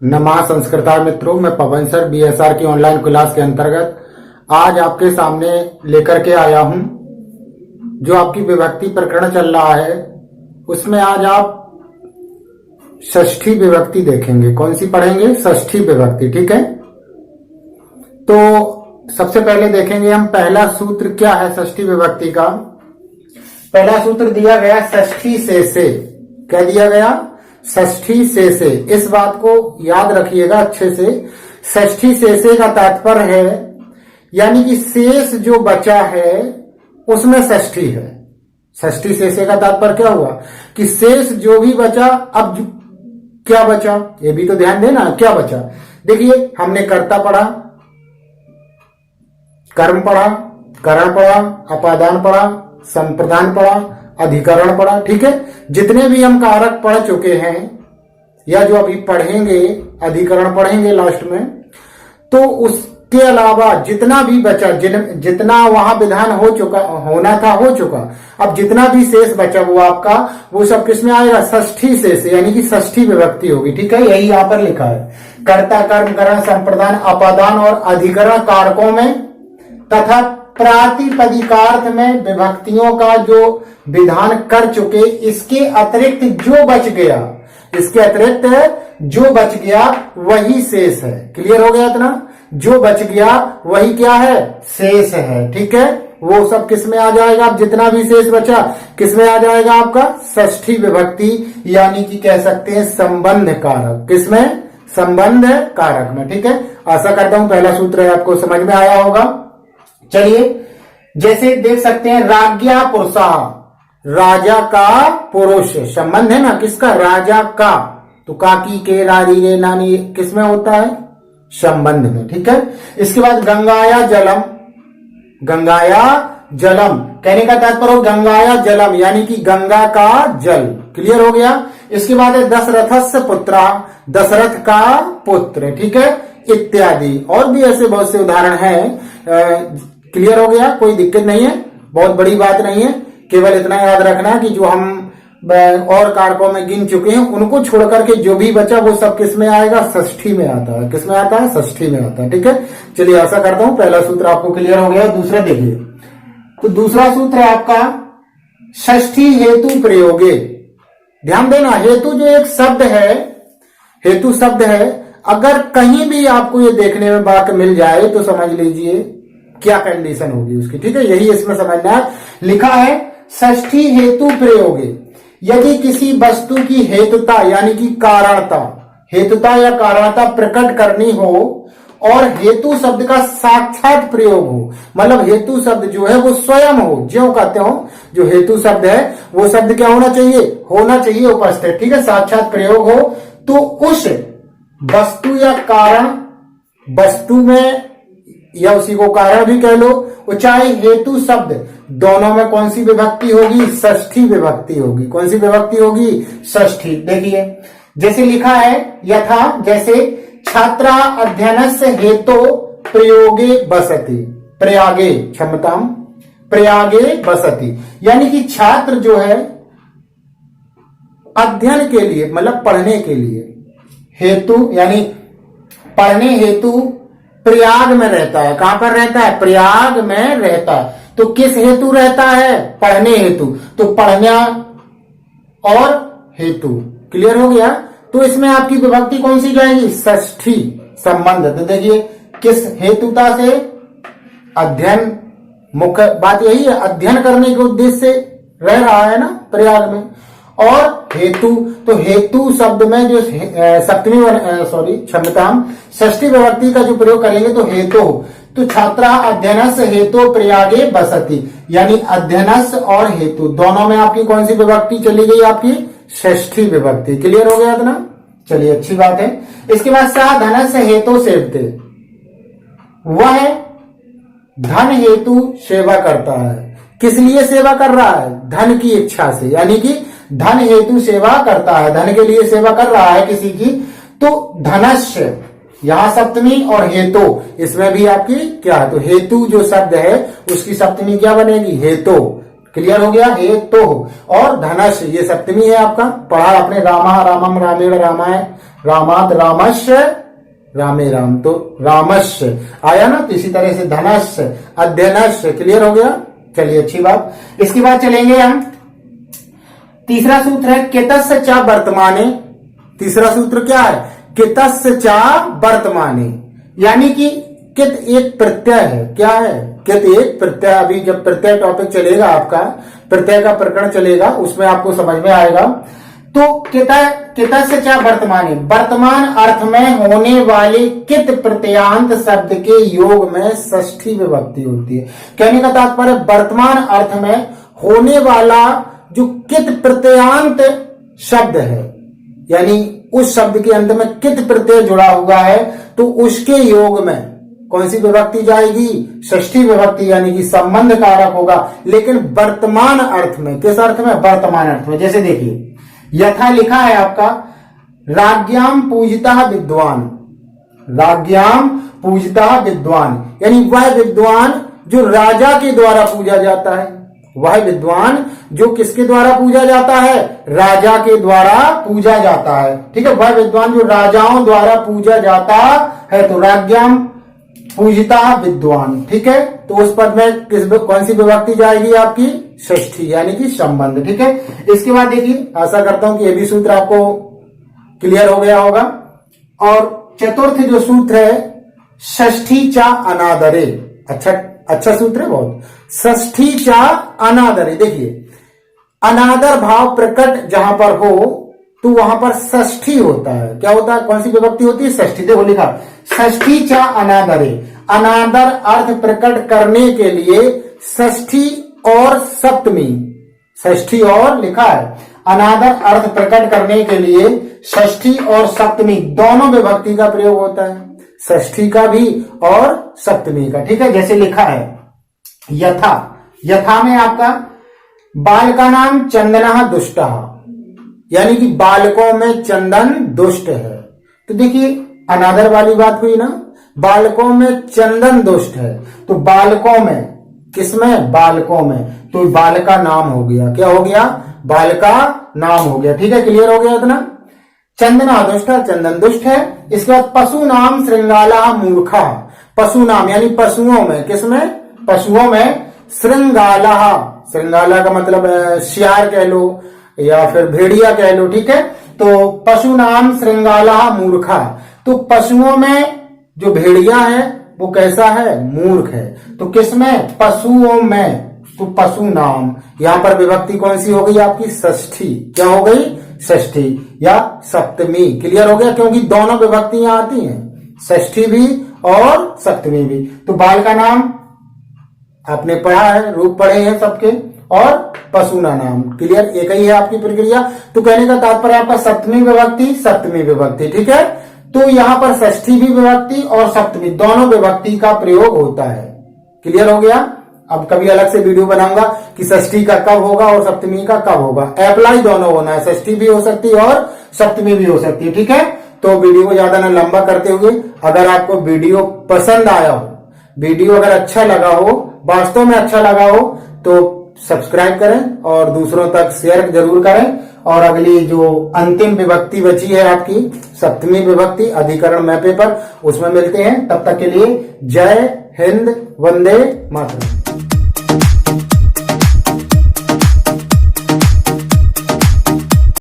नमः संस्कृता मित्रों, मैं पवन सर बीएसआर की ऑनलाइन क्लास के अंतर्गत आज आपके सामने लेकर के आया हूं। जो आपकी विभक्ति प्रकरण चल रहा है उसमें आज आप षष्ठी विभक्ति देखेंगे। कौन सी पढ़ेंगे? षष्ठी विभक्ति। ठीक है, तो सबसे पहले देखेंगे हम पहला सूत्र क्या है षष्ठी विभक्ति का। पहला सूत्र दिया गया षष्ठी से। क्या दिया गया? षष्ठी से। इस बात को याद रखिएगा अच्छे से। षष्ठी से का तात्पर्य है यानी कि शेष जो बचा है उसमें षष्ठी है। षष्ठी से का तात्पर्य क्या हुआ कि शेष जो भी बचा, अब क्या बचा ये भी तो ध्यान देना। क्या बचा? देखिए, हमने कर्ता पढ़ा, कर्म पढ़ा, करण पढ़ा, अपादान पढ़ा, संप्रदान पढ़ा, अधिकरण पढ़ा। ठीक है, जितने भी हम कारक पढ़ चुके हैं या जो अभी पढ़ेंगे, अधिकरण पढ़ेंगे लास्ट में, तो उसके अलावा जितना भी बचा, जितना वहां विधान हो चुका, होना था हो चुका, अब जितना भी शेष बचा वो आपका, वो सब किसमें आएगा? षष्ठी से, यानी कि षष्ठी विभक्ति होगी। ठीक है, यही यहां पर लिखा है। कर्ता, कर्म, करण, संप्रदान, अपादान और अधिकरण कारकों में तथा प्रातिपदिकार्थ में विभक्तियों का जो विधान कर चुके, इसके अतिरिक्त जो बच गया, इसके अतिरिक्त जो बच गया वही शेष है। क्लियर हो गया इतना? जो बच गया वही क्या है? शेष है। ठीक है, वो सब किस में आ जाएगा? अब जितना भी शेष बचा किस में आ जाएगा? आपका षष्ठी विभक्ति, यानी कि कह सकते हैं संबंध कारक। किसमें? संबंध कारक में। ठीक है, आशा करता हूं पहला सूत्र आपको समझ में आया होगा। चलिए, जैसे देख सकते हैं राज्ञा पुरुषा, राजा का पुरुष, संबंध है ना किसका? राजा का। तो काकी के, रारी रे, नानी किसमें होता है? संबंध में। ठीक है, इसके बाद गंगाया जलम, गंगाया जलम कहने का तात्पर्य गंगाया जलम यानी कि गंगा का जल। क्लियर हो गया? इसके बाद है दशरथस्य पुत्रा, दशरथ का पुत्र। ठीक है, इत्यादि और भी ऐसे बहुत से उदाहरण हैं। क्लियर हो गया? कोई दिक्कत नहीं है, बहुत बड़ी बात नहीं है। केवल इतना याद रखना कि जो हम और कारकों में गिन चुके हैं उनको छोड़ करके जो भी बचा वो सब किस में आएगा? षष्ठी में आता है। किस में आता है? षष्ठी में आता है। ठीक है, चलिए आशा करता हूं पहला सूत्र आपको क्लियर हो गया। दूसरा देखिए, तो दूसरा सूत्र है आपका षष्ठी हेतु प्रयोगे। ध्यान देना, हेतु जो एक शब्द है, हेतु शब्द है, अगर कहीं भी आपको ये देखने में वाक्य मिल जाए तो समझ लीजिए क्या कंडीशन होगी उसकी। ठीक है, यही इसमें समझना है। लिखा है षष्ठी हेतु प्रयोगे, यदि किसी वस्तु की हेतुता यानी कि कारणता, हेतुता या कारणता प्रकट करनी हो और हेतु शब्द का साक्षात प्रयोग हो, मतलब हेतु शब्द जो है वो स्वयं हो, जो कहते हो जो हेतु शब्द है वो शब्द क्या होना चाहिए? होना चाहिए उपस्थित। ठीक है, साक्षात प्रयोग हो तो उस वस्तु या कारण, वस्तु में या उसी को कारण भी कह लो, वो चाहे हेतु शब्द, दोनों में कौन सी विभक्ति होगी? षष्ठी विभक्ति होगी। कौन सी विभक्ति होगी? षष्ठी। देखिए, जैसे लिखा है यथा, जैसे छात्रा अध्ययनस्य हेतु प्रयोगे बसति, प्रयागे, क्षमताम, प्रयागे बसति, यानी कि छात्र जो है अध्ययन के लिए, मतलब पढ़ने के लिए, हेतु यानी पढ़ने हेतु प्रयाग में रहता है। कहां पर रहता है? प्रयाग में रहता है। तो किस हेतु रहता है? पढ़ने हेतु। तो पढ़ना और हेतु। क्लियर हो गया? तो इसमें आपकी विभक्ति कौन सी जाएगी? षष्ठी, संबंध। तो देखिए, किस हेतुता से? अध्ययन, मुख्य बात यही है, अध्ययन करने के उद्देश्य से रह रहा है ना प्रयाग में। और हेतु, तो हेतु शब्द में जो सप्तमी क्षमताम षष्ठी विभक्ति का जो प्रयोग करेंगे तो हेतु, तो छात्रा अध्ययनस्य हेतु प्रयागे बसति, यानी अध्ययनस्य और हेतु दोनों में आपकी कौन सी विभक्ति चली गई? आपकी षष्ठी विभक्ति। क्लियर हो गया इतना? चलिए, अच्छी बात है। इसके बाद साधनस्य हेतु सेवते, वह धन हेतु सेवा करता है। किस लिए सेवा कर रहा है? धन की इच्छा से, यानी कि धन हेतु सेवा करता है, धन के लिए सेवा कर रहा है किसी की। तो धनस्य, यहां सप्तमी और हेतु, इसमें भी आपकी क्या है? तो हेतु जो शब्द है उसकी सप्तमी क्या बनेगी? हेतु। क्लियर हो गया, ए तो। और धनश ये सप्तमी है आपका, पढ़ा आपने, रामा रामम रामेण रामाय रामात रामस्य रामे राम, तो रामस्य आया ना। तो इसी तरह से धनस्य अध्ययनस्य, क्लियर हो गया। चलिए अच्छी बात। इसके बाद चलेंगे हम, तीसरा सूत्र है कितस्य च वर्तमाने। तीसरा सूत्र क्या है, कितस्य च वर्तमाने, यानी कि कित एक प्रत्यय है। क्या है, कित एक प्रत्यय। अभी जब प्रत्यय टॉपिक चलेगा आपका, प्रत्यय का प्रकरण चलेगा, उसमें आपको समझ में आएगा। तो कितस्य च वर्तमाने, वर्तमान अर्थ में होने वाले कित प्रत्ययांत शब्द के योग में षष्ठी विभक्ति होती है। कहने का तात्पर्य वर्तमान अर्थ में होने वाला जो कित प्रत्ययांत शब्द है, यानी उस शब्द के अंत में कित प्रत्यय जुड़ा हुआ है, तो उसके योग में कौन सी विभक्ति जाएगी, षष्ठी विभक्ति, यानी कि संबंध कारक होगा। लेकिन वर्तमान अर्थ में, किस अर्थ में, वर्तमान अर्थ में। जैसे देखिए यथा लिखा है आपका, राज्ञाम पूजिता विद्वान, राज्ञाम पूजिता विद्वान, यानी वह विद्वान जो राजा के द्वारा पूजा जाता है। वह विद्वान जो किसके द्वारा पूजा जाता है, राजा के द्वारा पूजा जाता है। ठीक है, वह विद्वान जो राजाओं द्वारा पूजा जाता है, तो राज्ञाम पूजिता विद्वान। ठीक है, तो उस पद में कौन सी विभक्ति जाएगी आपकी, षष्ठी, यानी कि संबंध। ठीक है, इसके बाद देखिए, आशा करता हूं कि ये भी सूत्र आपको क्लियर हो गया होगा। और चतुर्थ जो सूत्र है, षष्ठी चा अनादरे। अच्छा सूत्र है बहुत, षष्ठी चा अनादरे। देखिए अनादर भाव प्रकट जहां पर हो तो वहां पर षष्ठी होता है। क्या होता है, कौन सी विभक्ति होती है, षष्ठी। देखो लिखा षष्ठी चा अनादरे, अनादर अर्थ प्रकट करने के लिए षष्ठी और सप्तमी, षष्ठी और लिखा है, अनादर अर्थ प्रकट करने के लिए षष्ठी और सप्तमी दोनों विभक्ति का प्रयोग होता है, षष्ठी का भी और सप्तमी का। ठीक है, जैसे लिखा है यथा, यथा में आपका बाल का नाम चंदना दुष्ट, यानी कि बालकों में चंदन दुष्ट है। तो देखिए अनादर वाली बात हुई ना, बालकों में चंदन दुष्ट है, तो बालकों में, किसमें, बालकों में, तो बाल का नाम हो गया। क्या हो गया, बाल का नाम हो गया। ठीक है, क्लियर हो गया इतना। चंदना दुष्ट, चंदन दुष्ट है। इसके बाद पशु नाम श्रृंगाला मूर्खा, पशु नाम यानी पशुओं में, किसमें, पशुओं में, श्रृंगाला, श्रृंगाला का मतलब सियार कह लो या फिर भेड़िया कह लो। ठीक है, तो पशु नाम श्रृंगाला मूर्खा, तो पशुओं में जो भेड़िया है वो कैसा है, मूर्ख है। तो किसमें, पशुओं में, तो पशु नाम, यहां पर विभक्ति कौन सी हो गई आपकी, षष्ठी। क्या हो गई, षष्ठी या सप्तमी। क्लियर हो गया, क्योंकि दोनों विभक्ति यहां आती हैं, षष्ठी भी और सप्तमी भी। तो बाल का नाम आपने पढ़ा है, रूप पढ़े हैं सबके, और पशुना नाम। क्लियर, एक ही है आपकी प्रक्रिया। तो कहने का तात्पर्य आपका सप्तमी विभक्ति, सप्तमी विभक्ति। ठीक है, तो यहां पर षष्ठी भी विभक्ति और सप्तमी दोनों विभक्ति का प्रयोग होता है। क्लियर हो गया। अब कभी अलग से वीडियो बनाऊंगा कि षष्ठी का कब होगा और सप्तमी का कब होगा। अप्लाई दोनों होना है, षष्ठी भी हो सकती है और सप्तमी भी हो सकती है। ठीक है, तो वीडियो को ज्यादा ना लंबा करते हुए, अगर आपको वीडियो पसंद आया हो, वीडियो अगर अच्छा लगा हो, वास्तव में अच्छा लगा हो, तो सब्सक्राइब करें और दूसरों तक शेयर जरूर करें। और अगली जो अंतिम विभक्ति बची है आपकी, सप्तमी विभक्ति अधिकरण मैपे पर, उसमें मिलते हैं। तब तक के लिए जय हिंद, वंदे मातरम।